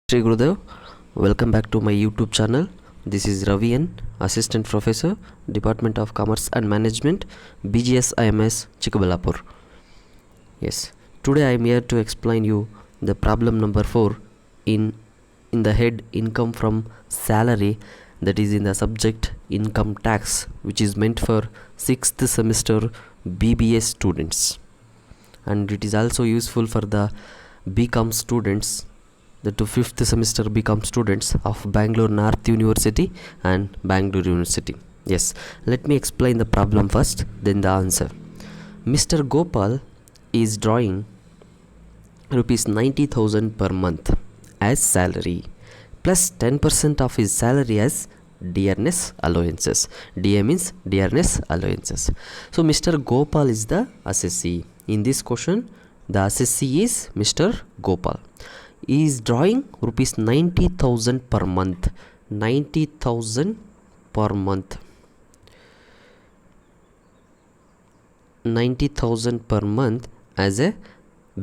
Shri Gurudev, welcome back to my YouTube channel. This is Ravi N, Assistant Professor, Department of Commerce and Management, BGS IMS, Chikaballapur. Yes, today I am here to explain you the problem number 4 in the head income from salary, that is in the subject income tax, which is meant for 6th semester BBA students, and it is also useful for the BCom students, the 5th semester BCom students of Bangalore North University and Bangalore University. Yes, let me explain the problem first, then the answer. Mr. Gopal is drawing rupees 90,000 per month as salary plus 10% of his salary as dearness allowances. DA means dearness allowances. So Mr. Gopal is the assessee. In this question, the assessee is Mr. Gopal. He is drawing rupees 90,000 per month. 90,000 per month. 90,000 per month as a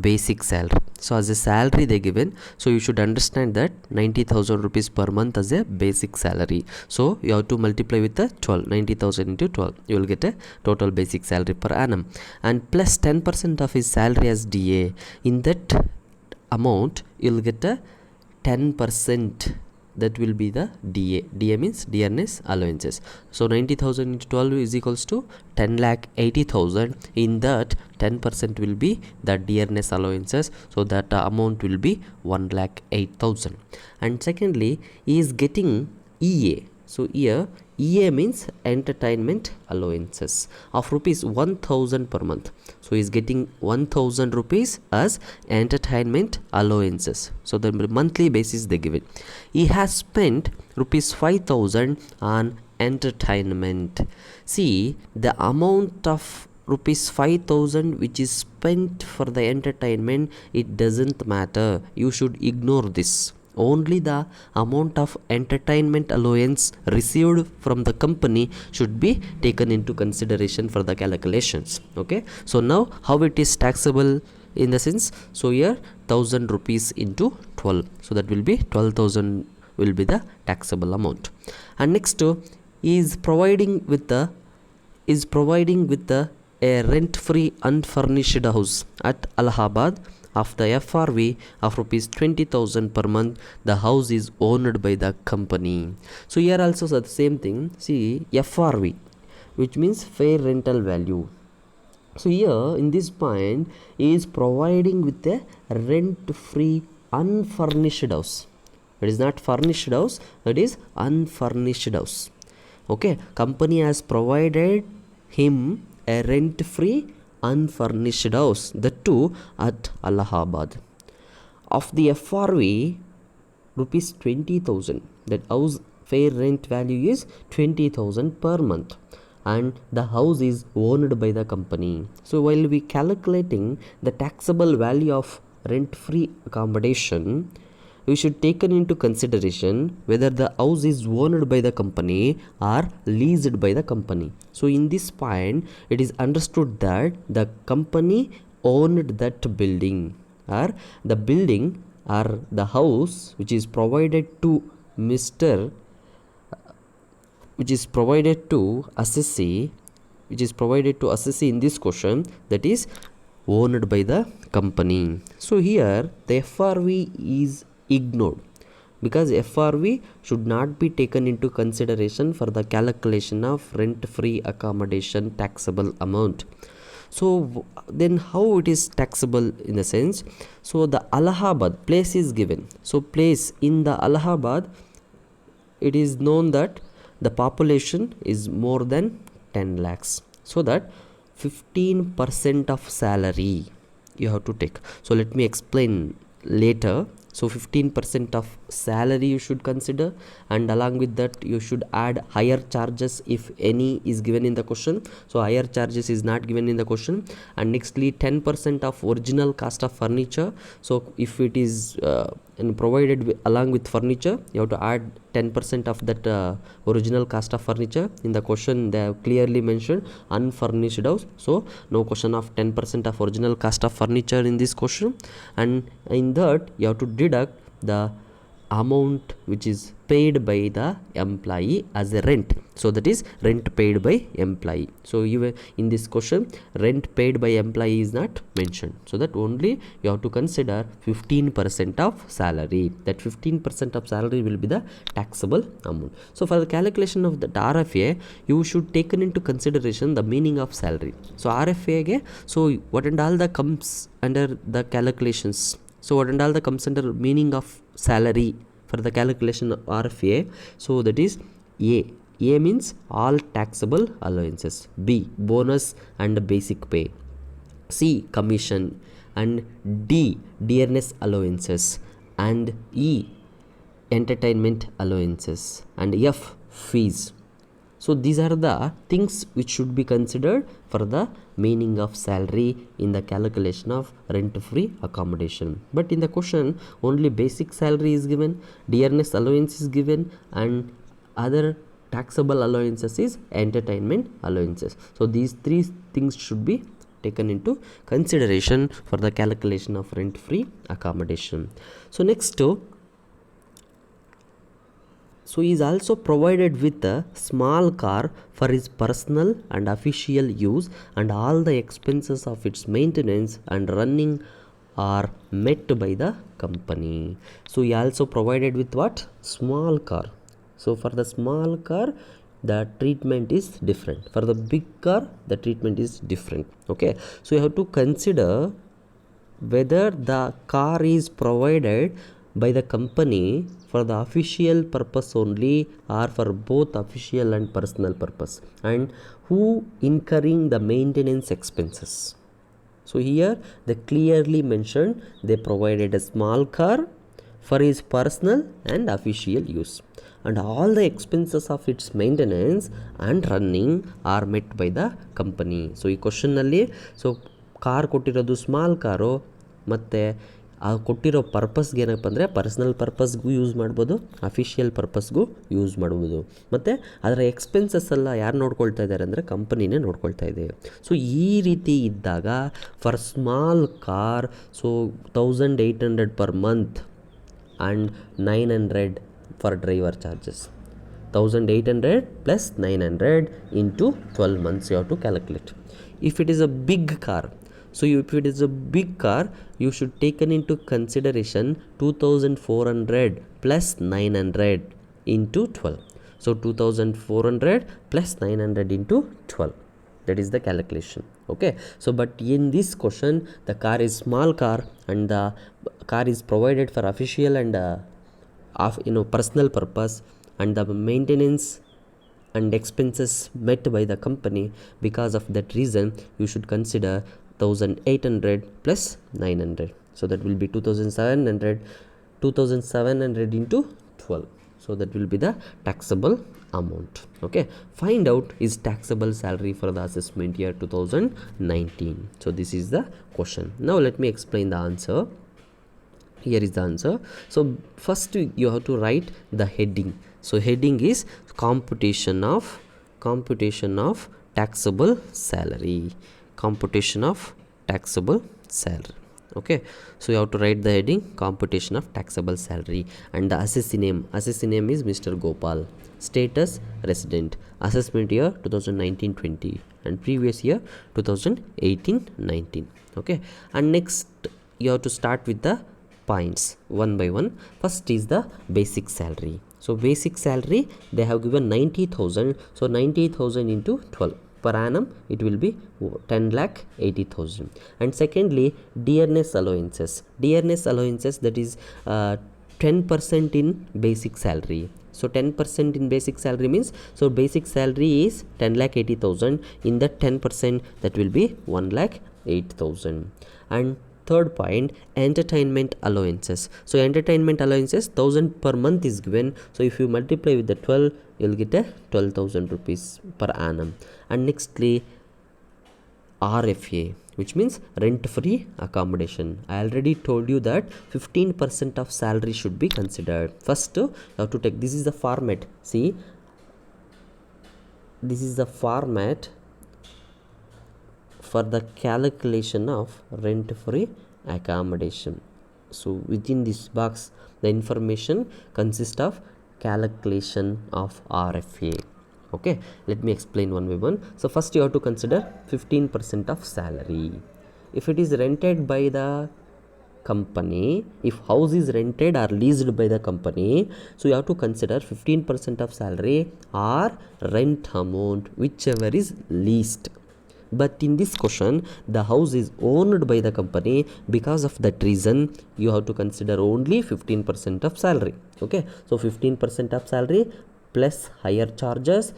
basic salary. So as a salary they given, so you should understand that 90,000 rupees per month as a basic salary. So you have to multiply with the 12. 90,000 into 12, you will get a total basic salary per annum, and plus 10% of his salary as DA. In that amount you will get a 10%, that will be the DA. DA means dearness allowances. So 90,000 into 12 is equals to 10,80,000. In that 10% will be the dearness allowances, so that amount will be 1,08,000. And secondly, he is getting EA. So here EA means entertainment allowances of rupees 1,000 per month. So he is getting 1,000 rupees as entertainment allowances. So the monthly basis they give it. He has spent rupees 5,000 on entertainment. See, the amount of rupees 5,000 which is spent for the entertainment, it doesn't matter. You should ignore this. Only the amount of entertainment allowance received from the company should be taken into consideration for the calculations. Okay, so now how it is taxable in the sense, so here 1,000 rupees into 12, so that will be 12,000 will be the taxable amount. And next is providing with the a rent-free unfurnished house at Allahabad of the FRV of rupees 20,000 per month. The house is owned by the company. So here also the same thing. See, FRV, which means fair rental value. So here in this point is providing with a rent-free unfurnished house. It is not furnished house, it is unfurnished house. Okay, company has provided him a rent-free unfurnished house, the two at Allahabad. Of the FRV, rupees 20,000. That house fair rent value is 20,000 per month, and the house is owned by the company. So while we calculating the taxable value of rent-free accommodation, we should taken into consideration whether the house is owned by the company or leased by the company. So in this point, it is understood that the company owned that building, or the building or the house which is provided to assessee in this question, that is owned by the company. So here the FRV is ignored because FRV should not be taken into consideration for the calculation of rent-free accommodation taxable amount. So then how it is taxable in the sense, so the Allahabad place is given. So place in the Allahabad, it is known that the population is more than 10 lakhs, so that 15% of salary you have to take. So let me explain later. So 15% of salary you should consider, and along with that you should add higher charges if any is given in the question. So higher charges is not given in the question. And nextly 10% of original cost of furniture. So if it is provided along with furniture, you have to add 10% of that original cost of furniture. In the question they have clearly mentioned unfurnished house, so no question of 10% of original cost of furniture in this question. And in that you have to deduct the amount which is paid by the employee as a rent. So that is rent paid by employee. So even in this question rent paid by employee is not mentioned, so that only you have to consider 15% of salary. That 15% of salary will be the taxable amount. So for the calculation of the RFA, you should take into consideration the meaning of salary. So RFA ge, so what and all the comes under the calculations, so what and all the comes under meaning of salary for the calculation of RFA. So that is A means all taxable allowances, B bonus and basic pay, C commission, and D dearness allowances, and E entertainment allowances, and F fees. So these are the things which should be considered for the meaning of salary in the calculation of rent-free accommodation. But in the question only basic salary is given, dearness allowance is given, and other taxable allowances is entertainment allowances. So these three things should be taken into consideration for the calculation of rent-free accommodation. So next, so he is also provided with a small car for his personal and official use, and all the expenses of its maintenance and running are met by the company. So he also provided with what? Small car. So for the small car the treatment is different, for the big car the treatment is different. Okay, so you have to consider whether the car is provided by the company for the official purpose only or for both official and personal purpose, and who incurring the maintenance expenses. So here they clearly mentioned they provided a small car for his personal and official use, and all the expenses of its maintenance and running are met by the company. So ಈ ಕ್ವಶನ್ನಲ್ಲಿ so car ಕೊಟ್ಟಿರೋದು small car, ಮತ್ತು ಆ ಕೊಟ್ಟಿರೋ ಪರ್ಪಸ್ಗೆ ಏನಪ್ಪ ಅಂದರೆ personal ಪರ್ಪಸ್ಗೂ use ಮಾಡ್ಬೋದು, official ಪರ್ಪಸ್ಗೂ use ಮಾಡ್ಬೋದು, ಮತ್ತು ಅದರ ಎಕ್ಸ್ಪೆನ್ಸಸ್ ಎಲ್ಲ ಯಾರು ನೋಡ್ಕೊಳ್ತಾ ಇದ್ದಾರೆ ಅಂದರೆ ಕಂಪನಿನೇ ನೋಡ್ಕೊಳ್ತಾ ಇದೆ. ಸೊ ಈ ರೀತಿ ಇದ್ದಾಗ for small car so 1800 per month and 900 for driver charges. 1800 plus 900 into 12 months you have to calculate. If it is a big car, so if it is a big car you should taken into consideration 2400 plus 900 into 12. So 2400 plus 900 into 12, that is the calculation. Okay, so but in this question the car is small car and the car is provided for official and personal purpose, and the maintenance and expenses met by the company. Because of that reason you should consider 1800 plus 900, so that will be 2700 into 12, so that will be the taxable amount. Okay, find out his taxable salary for the assessment year 2019. So this is the question. Now let me explain the answer. Here is the answer. So first you have to write the heading. So heading is computation of taxable salary. Okay, so you have to write the heading computation of taxable salary, and the assessee name is Mr. Gopal. Status resident. Assessment year 2019-20 and previous year 2018-19. Okay, and next you have to start with the points one by one. First is the basic salary. So basic salary they have given 90,000. So 90,000 into 12 per annum it will be 10,80,000. And secondly dearness allowances that is 10% in basic salary. So 10% in basic salary means, so basic salary is 10,80,000. In that 10% that will be 1,08,000. And third point, entertainment allowances. So entertainment allowances 1,000 per month is given. So if you multiply with the 12 you'll get a 12,000 rupees per annum. And nextly RFA, which means rent free accommodation. I already told you that 15% of salary should be considered. First you have to take, this is the format. See, this is the format for the calculation of rent free accommodation. So within this box the information consists of calculation of RFA. Okay, let me explain one by one. So first you have to consider 15% of salary. If it is rented by the company, if house is rented or leased by the company, so you have to consider 15% of salary or rent amount, whichever is least. But in this question the house is owned by the company, because of that reason you have to consider only 15% of salary. Okay, so 15% of salary plus higher charges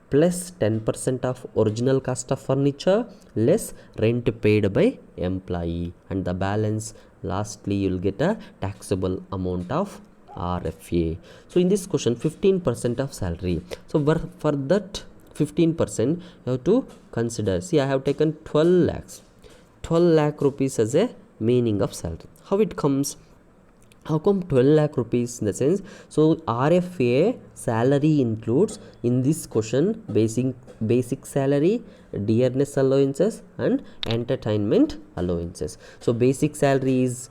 plus 10% of original cost of furniture less rent paid by employee, and the balance lastly you will get a taxable amount of RFA. So in this question 15% of salary, so for that 15% you have to consider, see I have taken 12 lakh rupees as a meaning of salary. How it comes? How come 12 lakh rupees? In the sense, so RFA salary includes in this question basic salary, dearness allowances and entertainment allowances. So basic salary is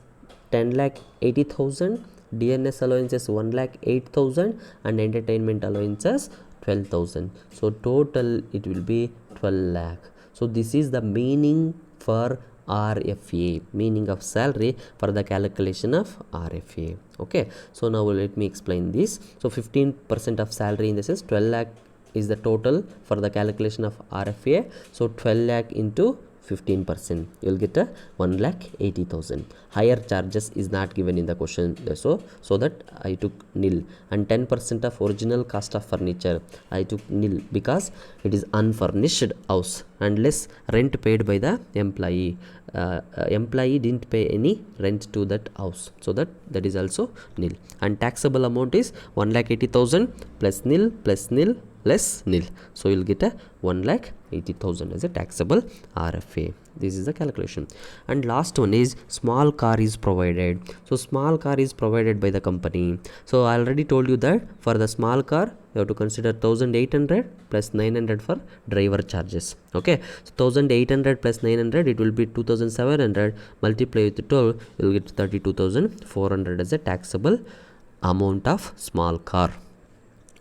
10 lakh 80,000, dearness allowances 1 lakh 8,000 and entertainment allowances 12,000. So total it will be 12 lakh. So this is the meaning for RFA, meaning of salary for the calculation of RFA. Okay, so now let me explain this. So 15% of salary in the sense 12 lakh is the total for the calculation of RFA. So 12 lakh into 15%, you will get a 1,80,000. Higher charges is not given in the question, so that I took nil. And 10% of original cost of furniture I took nil because it is unfurnished house, and less rent paid by the employee. Employee didn't pay any rent to that house, so that is also nil. And taxable amount is 1,80,000 plus nil less nil, so you'll get a 1,80,000 as a taxable RFA. This is the calculation. And last one is small car is provided. So small car is provided by the company. So I already told you that for the small car you have to consider 1,800 plus 900 for driver charges. Okay, so 1,800 plus 900 it will be 2,700, multiply with 12 you will get 32,400 as a taxable amount of small car.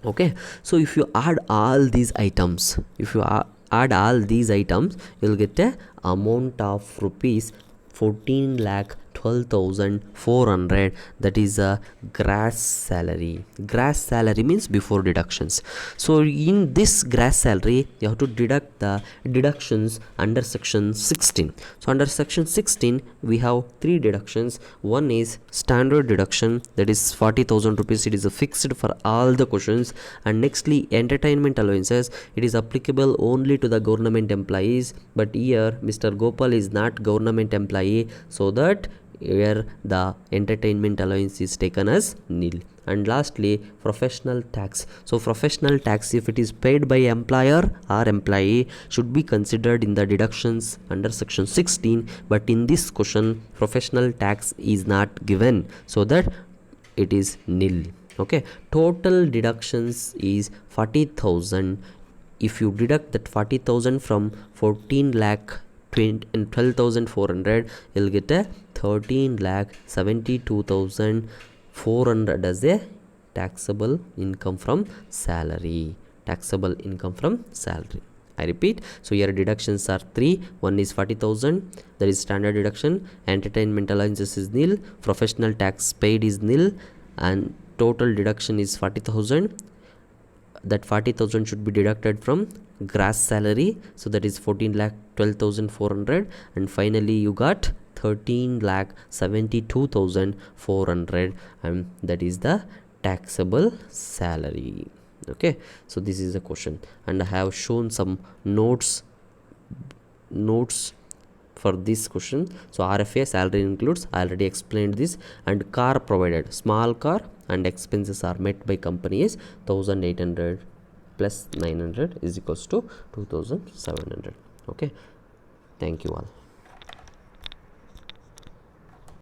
Okay, so if you add all these items, you'll get a amount of rupees 14,12,400. that is a gross salary. Gross salary means before deductions. So in this gross salary you have to deduct the deductions under section 16. So under section 16 we have 3 deductions. One is standard deduction, that is 40,000 rupees. It is fixed for all the questions. And nextly entertainment allowances, it is applicable only to the government employees, but here Mr. Gopal is not government employee, so that here the entertainment allowance is taken as nil. And lastly professional tax. So professional tax, if it is paid by employer or employee, should be considered in the deductions under section 16, but in this question professional tax is not given, so that it is nil. Okay, total deductions is 40,000. If you deduct that 40,000 from 14 lakh 12,400, you'll get a 13,72,400 as a taxable income from salary. I repeat, so here deductions are 3. One is 40,000, that is standard deduction. Entertainment allowances is nil, professional tax paid is nil, and total deduction is 40,000. That 40,000 should be deducted from gross salary, so that is 14,12,400, and finally you got 13,72,400, and that is the taxable salary. Okay, so this is the question, and I have shown some notes for this question. So RFA salary includes, I already explained this. And car provided, small car, and expenses are met by company is 1,800 plus 900 is equals to 2,700. Okay, thank you all.